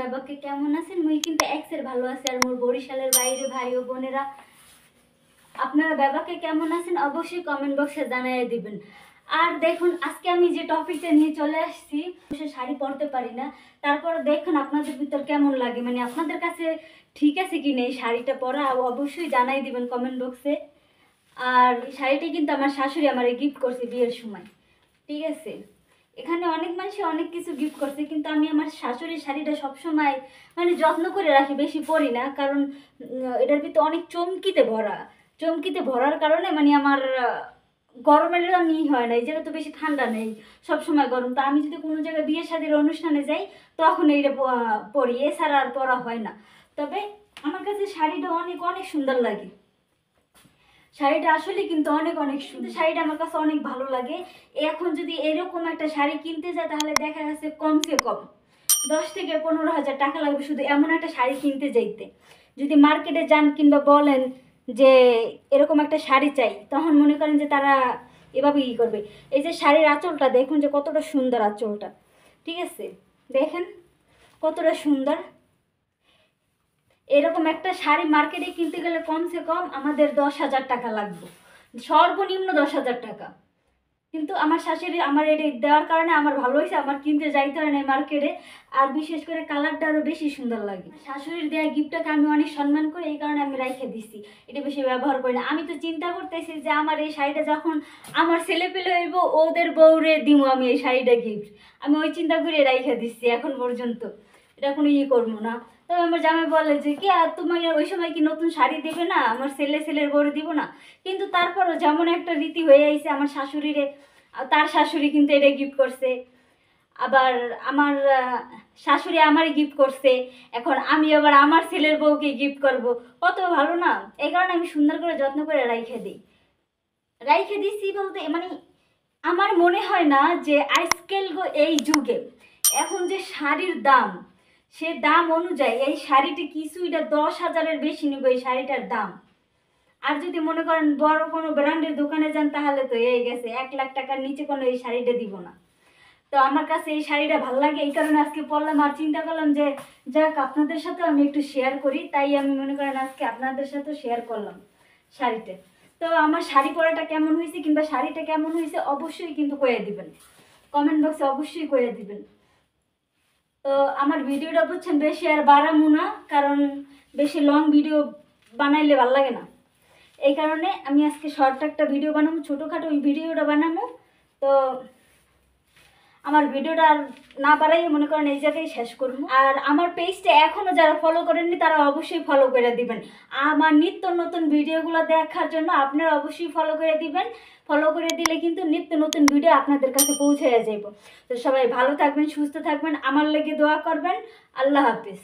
বাবাকে কেমন আছেন? মুই কিন্তু এক্সের ভালো আছি আর মোর বরিশালের বাইরে ভাই ও বোনেরা আপনারা বাবাকে কেমন আছেন অবশ্যই কমেন্ট বক্সে জানিয়ে দিবেন। আর দেখুন আজকে আমি যে টপিকটা নিয়ে চলে আসছি, সে শাড়ি পরতে পারি না, তারপর দেখুন আপনাদের ভিতর কেমন লাগে, মানে আপনাদের কাছে ঠিক আছে কি না এই শাড়িটা পরা অবশ্যই জানাই দিবেন কমেন্ট বক্সে। আর এই শাড়িটা কিন্তু আমার শাশুড়ি আমারে গিফট করছে বিয়ের সময়, ঠিক আছে। এখানে অনেক মানুষই অনেক কিছু গিফট করছে, কিন্তু আমি আমার শাশুড়ির শাড়িটা সবসময় মানে যত্ন করে রাখি, বেশি পরি না, কারণ এটার ভিতরে অনেক চমকিতে ভরা। চমকিতে ভরার কারণে মানে আমার গরমের আমি হয় না, এই জায়গায় তো বেশি ঠান্ডা নেই, সবসময় গরম। তো আমি যদি কোনো জায়গায় বিয়ে শাদীর অনুষ্ঠানে যাই তখন এইটা পরি, এছাড়া আর পরা হয় না। তবে আমার কাছে শাড়িটা অনেক অনেক সুন্দর লাগে। শাড়িটা আসলে কিন্তু অনেক অনেক সুন্দর, শাড়িটা আমার কাছে অনেক ভালো লাগে। এখন যদি এরকম একটা শাড়ি কিনতে যায় তাহলে দেখা যাচ্ছে কমসে কম 10 থেকে 15 হাজার টাকা লাগবে শুধু এমন একটা শাড়ি কিনতে যাইতে। যদি মার্কেটে যান কিংবা বলেন যে এরকম একটা শাড়ি চাই, তখন মনে করেন যে তারা এভাবে ই করবে। এই যে শাড়ির আঁচলটা দেখুন যে কতটা সুন্দর আঁচলটা, ঠিক আছে, দেখেন কতটা সুন্দর। এরকম একটা শাড়ি মার্কেটে কিনতে গেলে কমসে কম আমাদের 10 হাজার টাকা লাগবে, সর্বনিম্ন 10 হাজার টাকা। কিন্তু আমার শাশুড়ি আমার এটা দেওয়ার কারণে আমার ভালো হয়েছে, আমার কিনতে যাইতে হয় না মার্কেটে। আর বিশেষ করে কালারটা আরও বেশি সুন্দর লাগে। শাশুড়ির দেওয়া গিফটটাকে আমি অনেক সম্মান করি, এই কারণে আমি রাইখে দিচ্ছি, এটা বেশি ব্যবহার করি না। আমি তো চিন্তা করতেছি যে আমার এই শাড়িটা যখন আমার ছেলে পেলে হইব ওদের বউরে দিব আমি এই শাড়িটা গিফট, আমি ওই চিন্তা করে রাইখে দিচ্ছি এখন পর্যন্ত, এটা কোনো করবো না। তবে আমার জামাই বলে যে কি আর তোমার ওই সময় কি নতুন শাড়ি দেবে না, আমার ছেলের বউরে দিব না। কিন্তু তারপরও যেমন একটা রীতি হয়ে আইছে, আমার শাশুড়িরে তার শাশুড়ি কিন্তু এটা গিফট করছে, আবার আমার শাশুড়ি আমারই গিফট করছে, এখন আমি আবার আমার ছেলের বউকে গিফট করব, কত ভালো না। এই কারণে আমি সুন্দর করে যত্ন করে রাইখে দিছি বলতে মানে আমার মনে হয় না যে আজকাল এই যুগে এখন যে শাড়ির দাম, সে দাম অনুযায়ী এই শাড়িটি কিছু এটা 10 হাজারের বেশি নেবে এই শাড়িটার দাম। আর যদি মনে করেন বড় কোনো ব্র্যান্ডের দোকানে যান তাহলে তো এই গেছে 1 লাখ টাকার নিচে কোনো এই শাড়িটা দিব না। তো আমার কাছে এই শাড়িটা ভালো লাগে, এই কারণে আজকে পরলাম। আর চিন্তা করলাম যে যাক আপনাদের সাথে আমি একটু শেয়ার করি, তাই আমি মনে করেন আজকে আপনাদের সাথে শেয়ার করলাম শাড়িটা। তো আমার শাড়ি পরাটা কেমন হয়েছে কিংবা শাড়িটা কেমন হয়েছে অবশ্যই কিন্তু কয়ে দিবেন, কমেন্ট বক্সে অবশ্যই কয়ে দিবেন। তো আমার ভিডিওটা বুঝছেন বেশি আর বাড়ামু না, কারণ বেশি লং ভিডিও বানাইলে ভালো লাগে না। এই কারণে আমি আজকে শর্ট একটা ভিডিও বানাবো, ছোটোখাটো ওই ভিডিওটা বানাবো। তো আমার ভিডিওটা আর না বাড়াই মনে করেন এই জায়গায় শেষ করবো। আর আমার পেজটা এখনও যারা ফলো করেননি তারা অবশ্যই ফলো করে দিবেন, আমার নিত্য নতুন ভিডিওগুলো দেখার জন্য আপনারা অবশ্যই ফলো করে দিবেন। ফলো করে দিলে কিন্তু নিত্য নতুন ভিডিও আপনাদের কাছে পৌঁছে যাইব। তো সবাই ভালো থাকবেন, সুস্থ থাকবেন, আমার লেগে দোয়া করবেন। আল্লাহ হাফিজ।